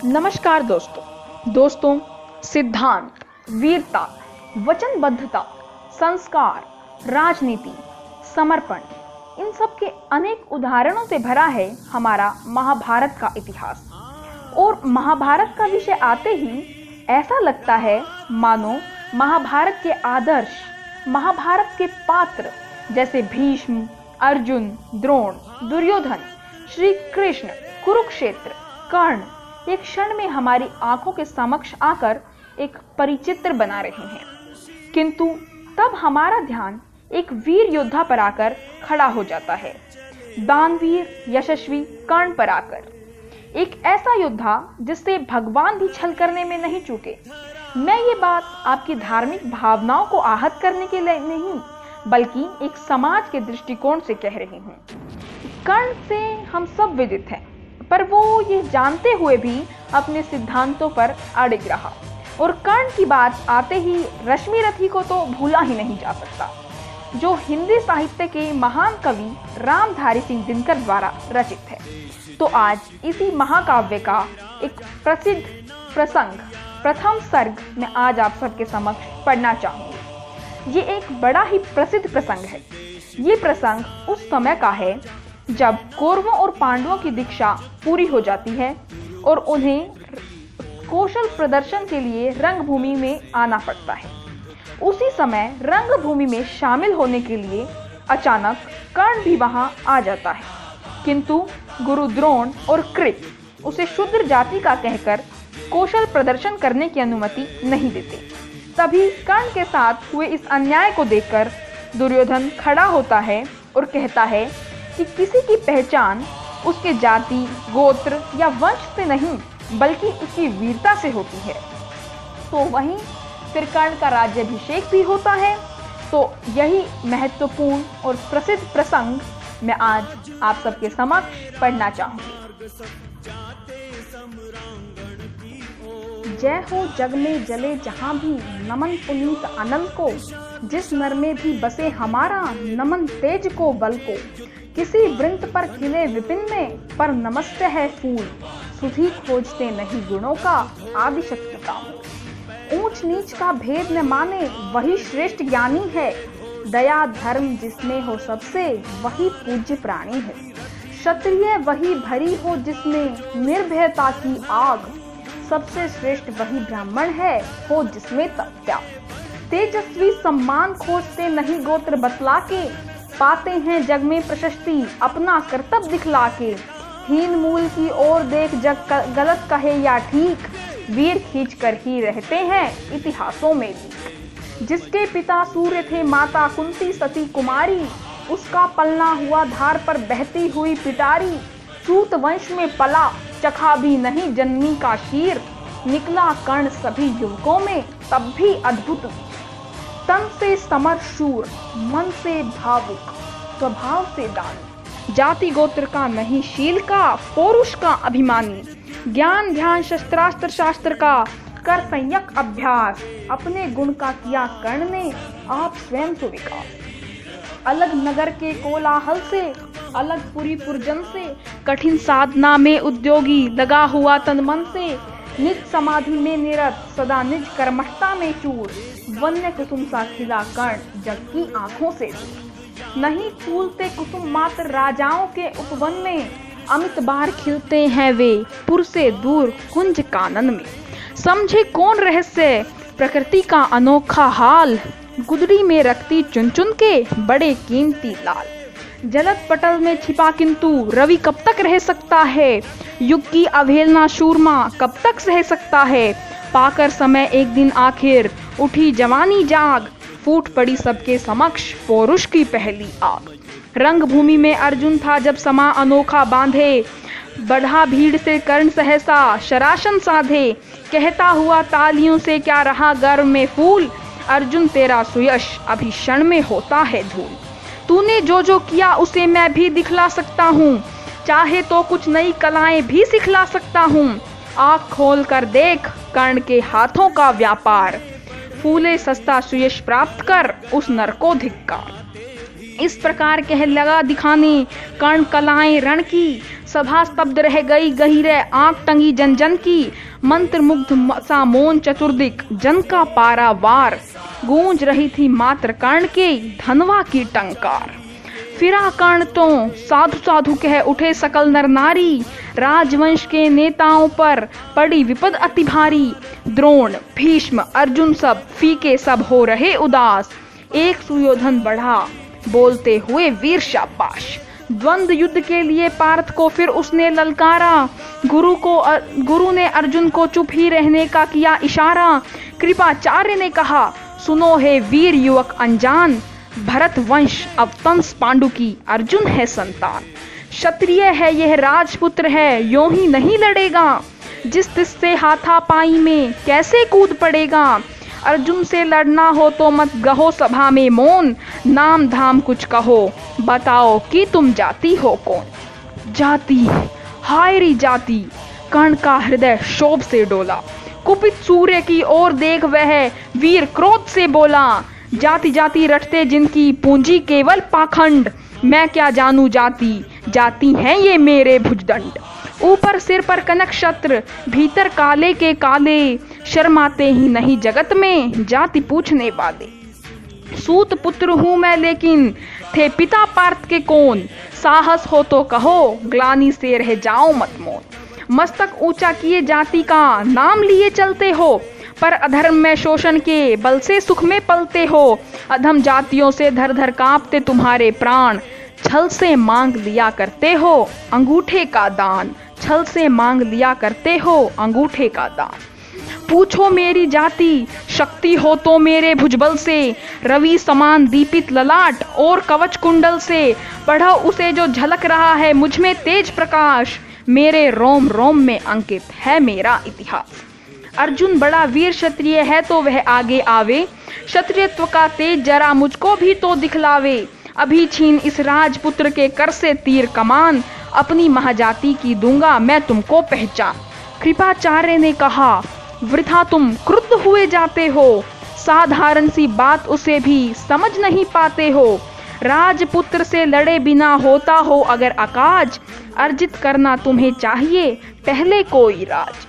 नमस्कार दोस्तों, सिद्धांत, वीरता, वचनबद्धता, संस्कार, राजनीति, समर्पण, इन सब के अनेक उदाहरणों से भरा है हमारा महाभारत का इतिहास। और महाभारत का विषय आते ही ऐसा लगता है मानो महाभारत के आदर्श, महाभारत के पात्र जैसे भीष्म, अर्जुन, द्रोण, दुर्योधन, श्री कृष्ण, कुरुक्षेत्र, कर्ण एक क्षण में हमारी आंखों के समक्ष आकर एक परिचित्र बना रहे हैं। किंतु तब हमारा ध्यान एक वीर योद्धा पर आकर खड़ा हो जाता है, दानवीर यशस्वी कर्ण पर आकर। एक ऐसा योद्धा जिससे भगवान भी छल करने में नहीं चूके। मैं ये बात आपकी धार्मिक भावनाओं को आहत करने के लिए नहीं, बल्कि एक समाज के दृष्टिकोण से कह रही हूँ। कर्ण से हम सब विदित हैं, पर वो ये जानते हुए भी अपने सिद्धांतों पर अड़िग रहा। और कर्ण की बात आते ही रश्मिरथी को तो भूला ही नहीं जा सकता, जो हिंदी साहित्य के महान कवि रामधारी सिंह दिनकर द्वारा रचित है। तो आज इसी महाकाव्य का एक प्रसिद्ध प्रसंग प्रथम सर्ग में आज आप सबके समक्ष पढ़ना चाहूंगी। ये एक बड़ा ही प्रसिद्ध प्रसंग है। ये प्रसंग उस समय का है जब कौरवों और पांडवों की दीक्षा पूरी हो जाती है और उन्हें कौशल प्रदर्शन के लिए रंगभूमि में आना पड़ता है। उसी समय रंगभूमि में शामिल होने के लिए अचानक कर्ण भी वहां आ जाता है, किंतु गुरु द्रोण और कृप उसे शूद्र जाति का कहकर कौशल प्रदर्शन करने की अनुमति नहीं देते। तभी कर्ण के साथ हुए इस अन्याय को देखकर दुर्योधन खड़ा होता है और कहता है कि किसी की पहचान उसके जाति, गोत्र या वंश से नहीं, बल्कि उसकी वीरता से होती है। तो वहीं फिर कर्ण का राज्याभिषेक भी होता है। तो यही महत्वपूर्ण और प्रसिद्ध प्रसंग मैं आज आप सबके समक्ष पढ़ना चाहूंगी। जय हो जग में जले जहां भी, नमन पुनीत अनंत को। जिस नर में भी बसे हमारा, नमन तेज को बल को। किसी वृंत पर खिले विपिन में, पर नमस्ते है फूल। सुधी खोजते नहीं गुणों का, आदि शक्ति का। ऊंच नीच का भेद न माने, वही श्रेष्ठ ज्ञानी है। दया धर्म जिसमें हो सबसे, वही पूज्य प्राणी है। क्षत्रिय वही भरी हो जिसमें निर्भयता की आग। सबसे श्रेष्ठ वही ब्राह्मण है, हो जिसमें तपत्या। तेजस्वी सम्मान खोजते नहीं गोत्र बतला के, पाते हैं जग में प्रशस्ति अपना कर्तव्य दिखला के। हीन मूल की ओर देख जग गलत कहे या ठीक, वीर खींच कर ही रहते हैं इतिहासों में भी। जिसके पिता सूर्य थे माता कुंती सती कुमारी, उसका पलना हुआ धार पर बहती हुई पिटारी। सूत वंश में पला, चखा भी नहीं जन्मी का शीर। निकला कर्ण सभी युवकों में, तब भी अद्भुत। तन से समर शूर, मन से भावुक, स्वभाव से दानी। जाति गोत्र का नहीं शील का, पौरुष का अभिमानी। ज्ञान ध्यान शस्त्रास्त्र शास्त्र का, कर संयक अभ्यास। अपने गुण का किया कर्ण ने, आप स्वयं को विकास। अलग नगर के कोलाहल से, अलग पुरी पुरजन से। कठिन साधना में उद्योगी, लगा हुआ तन मन से। निज समाधि में निरत, सदा निज कर्मठता में चूर। वन्य कुसुम सा खिला कर्ण, जग की आंखों से दूर। नहीं फूलते कुसुम मात्र राजाओं के उपवन में। अमित बार खिलते हैं वे, पुर से दूर कुंज कानन में। समझे कौन रहस्य, प्रकृति का अनोखा हाल। गुदड़ी में रखती चुन चुन के, बड़े कीमती लाल। जलद पटल में छिपा किंतु, रवि कब तक रह सकता है। युग की अवहेलना शूरमा, कब तक सह सकता है। पाकर समय एक दिन आखिर, उठी जवानी जाग। फूट पड़ी सबके समक्ष, पौरुष की पहली आग। रंगभूमि में अर्जुन था जब समा अनोखा बांधे। बढ़ा भीड़ से कर्ण सहसा, शरासन साधे। कहता हुआ तालियों से क्या रहा गर्व में फूल। अर्जुन तेरा सुयश अभी क्षण में होता है धूल। तूने जो जो किया उसे मैं भी दिखला सकता हूँ। चाहे तो कुछ नई कलाएं भी सिखला सकता हूँ। आँख खोल कर देख कर्ण के हाथों का व्यापार। फूले सस्ता सुयश प्राप्त कर, उस नर को धिक्कार। इस प्रकार कह लगा दिखाने कर्ण कलाएं रण की। सभा स्तब्ध रह गई गहीरे आंख टंगी जन जन की। मंत्र मुग्ध सा मौन चतुर्दिक जन का पारावार। गूंज रही थी मात्र कर्ण के धनवा की टंकार। फिरा कर्ण तो साधु साधु कह उठे सकल नर नारी। राजवंश के नेताओं पर पड़ी विपद अति भारी। द्रोण भीष्म अर्जुन सब फीके सब हो रहे उदास। एक सुयोधन बढ़ा बोलते हुए वीर शाबाश। द्वंद्व युद्ध के लिए पार्थ को फिर उसने ललकारा। गुरु ने अर्जुन को चुप ही रहने का किया इशारा। कृपाचार्य ने कहा सुनो हे वीर युवक अनजान। भरत वंश अवतंस पांडु की अर्जुन है संतान। क्षत्रिय है यह राजपुत्र है यों ही नहीं लड़ेगा। जिस तिससे हाथापाई में कैसे कूद पड़ेगा। अर्जुन से लड़ना हो तो मत गहो सभा में मौन। नाम धाम कुछ कहो बताओ कि तुम जाति हो कौन। जाति हाय री जाति। कर्ण का हृदय शोभ से डोला। कुपित सूर्य की ओर देख वह वीर क्रोध से बोला। जाति जाति रटते जिनकी पूंजी केवल पाखंड। मैं क्या जानू जाति जाति हैं ये मेरे भुजदंड। ऊपर सिर पर कनक छत्र भीतर काले के काले। शर्माते ही नहीं जगत में जाति पूछने वाले। सूत पुत्र हूँ मैं लेकिन थे पिता पार्थ के कौन। साहस हो तो कहो ग्लानि से रह जाओ मत मौन। मस्तक ऊंचा किए जाति का नाम लिए चलते हो। पर अधर्म में शोषण के बल से सुख में पलते हो। अधम जातियों से धर धर कांपते तुम्हारे प्राण। छल से मांग लिया करते हो अंगूठे का दान। छल से मांग लिया करते हो अंगूठे का दान। पूछो मेरी जाति शक्ति हो तो मेरे भुजबल से। रवि समान दीपित ललाट और कवच कुंडल से। पढ़ो उसे जो झलक रहा है मुझ में तेज प्रकाश। मेरे रोम रोम में अंकित है मेरा इतिहास। अर्जुन बड़ा वीर क्षत्रिय है तो वह आगे आवे। क्षत्रियत्व का तेज जरा मुझको भी तो दिखलावे। अभी छीन इस राजपुत्र के कर से तीर कमान। अपनी महाजाति की दूंगा मैं तुमको पहचान। कृपाचार्य ने कहा वृथा तुम क्रुद्ध हुए जाते हो। साधारण सी बात उसे भी समझ नहीं पाते हो। राजपुत्र से लड़े बिना होता हो अगर अकाज। अर्जित करना तुम्हें चाहिए पहले कोई राज।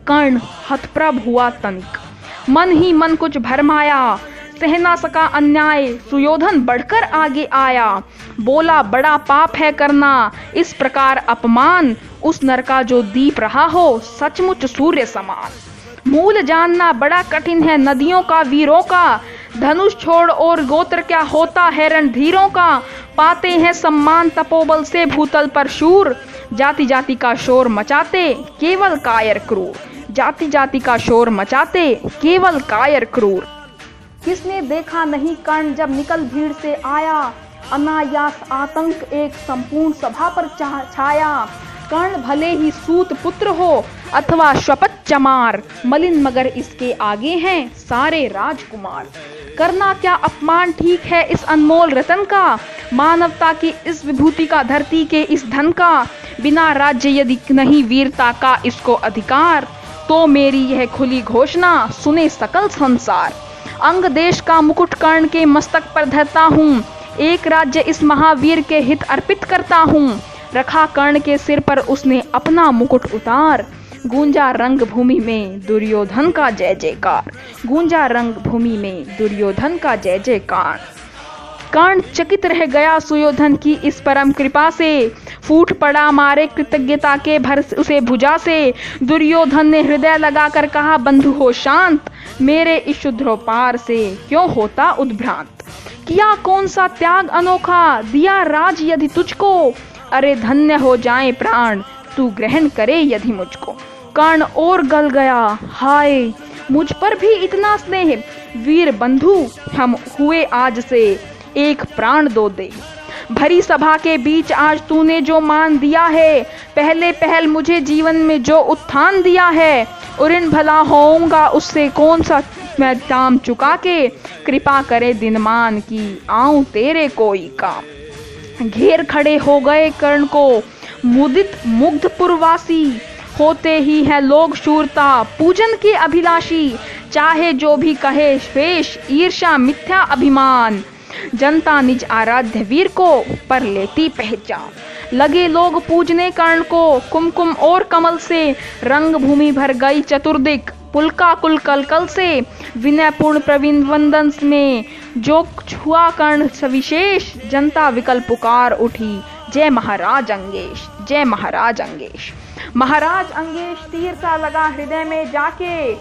कर्ण हतप्रभ हुआ तनिक मन ही मन कुछ भरमाया। सह ना सका अन्याय सुयोधन बढ़कर आगे आया। बोला बड़ा पाप है करना इस प्रकार अपमान। उस नर का जो दीप रहा हो सचमुच सूर्य समान। मूल जानना बड़ा कठिन है नदियों का वीरों का। धनुष छोड़ और गोत्र क्या होता है रणधीरों का। पाते हैं सम्मान तपोबल से भूतल पर शूर। जाति जाति का शोर मचाते केवल कायर क्रूर। जाति जाति का शोर मचाते केवल कायर क्रूर। किसने देखा नहीं कर्ण जब निकल भीड़ से आया। अनायास आतंक एक संपूर्ण सभा पर छाया। कर्ण भले ही सूत पुत्र हो अथवा शपथ चमार। मलिन मगर इसके आगे हैं सारे राजकुमार। करना क्या अपमान ठीक है इस अनमोल रतन का। मानवता की इस विभूति का धरती के इस धन का। बिना राज्य यदि नहीं वीरता का इसको अधिकार। तो मेरी यह खुली घोषणा सुने सकल संसार। अंग देश का मुकुट कर्ण के मस्तक पर धरता हूँ। एक राज्य इस महावीर के हित अर्पित करता हूँ। रखा कर्ण के सिर पर उसने अपना मुकुट उतार। गूंजा रंग भूमि में दुर्योधन का जय जयकार। गूंजा रंग भूमि में दुर्योधन का जय जयकार। कर्ण चकित रह गया सुयोधन की इस परम कृपा से। फूट पड़ा मारे कृतज्ञता के भर उसे भुजा से। दुर्योधन ने हृदय लगाकर कहा बंधु हो शांत। मेरे इस शुद्रोपार से क्यों होता उद्भ्रांत। किया कौन सा त्याग अनोखा दिया राज यदि तुझको। अरे धन्य हो जाए प्राण तू ग्रहण करे यदि मुझको। कर्ण और गल गया हाय मुझ पर भी इतना स्नेह। वीर बंधु हम हुए आज से एक प्राण दो दे। भरी सभा के बीच आज तूने जो मान दिया है। पहले पहल मुझे जीवन में जो उत्थान दिया है। उरिन भला होऊंगा उससे कौन सा मैं दाम चुका के। कृपा करे दिनमान की आऊं तेरे कोई काम। घेर खड़े हो गए कर्ण को मुदित मुग्ध पुरवासी। होते ही है लोग शूरता पूजन के अभिलाषी। चाहे जो भी कहे श्वेश ईर्षा मिथ्या अभिमान। जनता निज आराध्य वीर को पर लेती पहचान। लगे लोग पूजने कर्ण को कुमकुम और कमल से, रंग भूमि भर गई चतुर्दिक पुलका कुल कल कल से। विनय पूर्ण प्रवीण वंदन में जो छुआ कर्ण सविशेष, जनता विकल पुकार उठी जय महाराज अंगेश, जय महाराज अंगेश। महाराज अंगेश तीर सा लगा हृदय में जाके,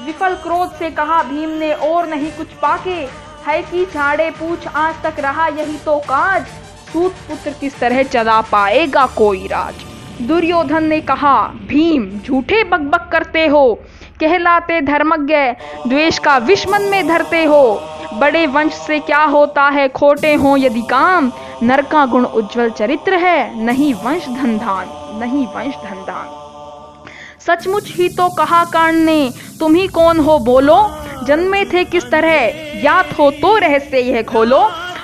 विफल क्रोध से कहा भीम ने और नहीं कुछ पाके। है कि झाड़े पूछ आज तक रहा यही तो काज, सूत पुत्र किस तरह चला पाएगा कोई राज। दुर्योधन ने कहा भीम झूठे बकबक करते हो, कहलाते धर्मज्ञ द्वेष का विष मन में धरते हो। बड़े वंश से क्या होता है खोटे हो यदि काम, नर का गुण उज्जवल चरित्र है नहीं वंश धनधान, नहीं वंश धनधान। सचमुच ही तो कहा कर्ण ने तुम ही कौन हो बोलो, जन्मे थे किस तरह ज्ञात हो तो रहस्य यह खोलो।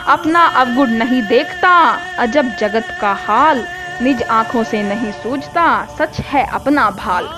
अपना अवगुण नहीं देखता अजब जगत का हाल, निज आंखों से नहीं सूझता सच है अपना भाल।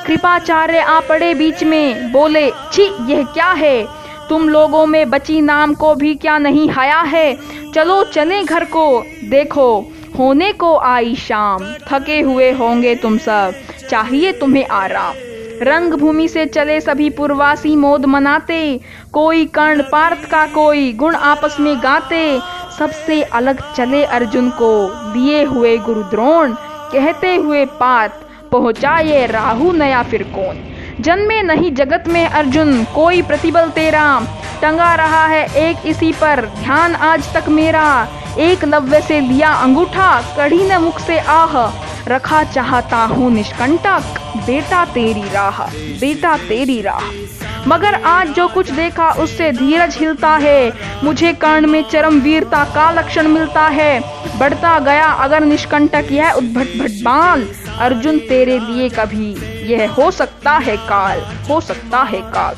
कृपाचार्य आ पड़े बीच में बोले छी यह क्या है, तुम लोगों में बची नाम को भी क्या नहीं हया है। चलो चले घर को देखो होने को आई शाम, थके हुए होंगे तुम सब चाहिए तुम्हें आराम। रंग भूमि से चले सभी पुरवासी मोद मनाते, कोई कर्ण पार्थ का कोई गुण आपस में गाते। सबसे अलग चले अर्जुन को दिए हुए गुरु द्रोण, कहते हुए पात पहुँचाए राहु नया फिर कौन। जन्मे नहीं जगत में अर्जुन कोई प्रतिबल तेरा, टंगा रहा है एक इसी पर ध्यान आज तक मेरा। एक नव्य से लिया अंगूठा कढ़ी न मुख से आह, रखा चाहता हूँ निष्कंटक बेटा तेरी राह, बेटा तेरी राह। मगर आज जो कुछ देखा उससे धीरज हिलता है, मुझे कर्ण में चरम वीरता का लक्षण मिलता है। बढ़ता गया अगर निष्कंटक यह उद्भट भट बाल, अर्जुन तेरे लिए कभी यह हो सकता है काल, हो सकता है काल।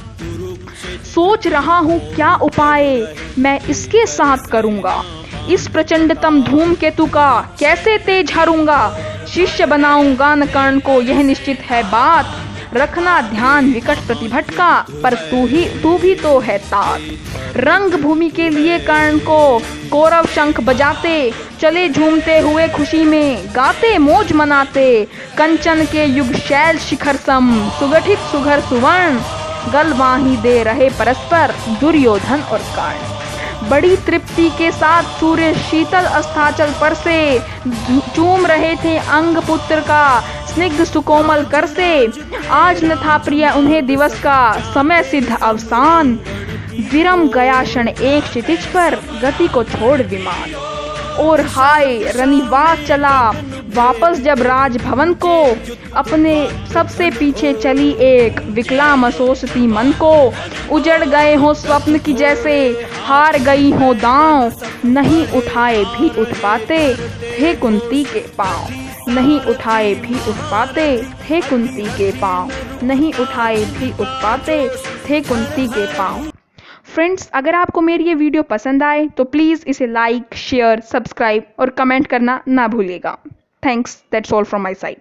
सोच रहा हूँ क्या उपाय मैं इसके साथ करूँगा, इस प्रचंडतम धूमकेतु का कैसे तेज हरूंगा। शिष्य बनाऊंगा न कर्ण को यह निश्चित है बात, रखना ध्यान विकट प्रतिभट का पर तू भी तो है तात। रंग भूमि के लिए कर्ण को कौरव शंख बजाते, चले झूमते हुए खुशी में गाते मौज मनाते। कंचन के युग शैल शिखर सम सुगठित सुघर सुवर्ण, गलवाही दे रहे परस्पर दुर्योधन और कर्ण। बड़ी तृप्ति के साथ सूर्य शीतल अस्ताचल पर से चूम रहे थे अंग पुत्र का स्निग्ध सुकोमल कर से। आज न था प्रिय उन्हें दिवस का समय सिद्ध अवसान, विरम गया क्षण एक क्षितिज पर गति को छोड़ विमान। और हाय रनिवास चला वापस जब राजभवन को, अपने सबसे पीछे चली एक विकलांग सोचती मन को। उजड़ गए हो स्वप्न की जैसे हार गई हो दांव, नहीं उठाए भी उठ पाते थे कुंती के पांव, नहीं उठाए भी उठ पाते थे कुंती के पांव, नहीं उठाए भी उठ पाते थे कुंती के पांव। फ्रेंड्स, अगर आपको मेरी ये वीडियो पसंद आए तो प्लीज़ इसे लाइक, शेयर, सब्सक्राइब और कमेंट करना ना भूलिएगा। Thanks, that's all from my side.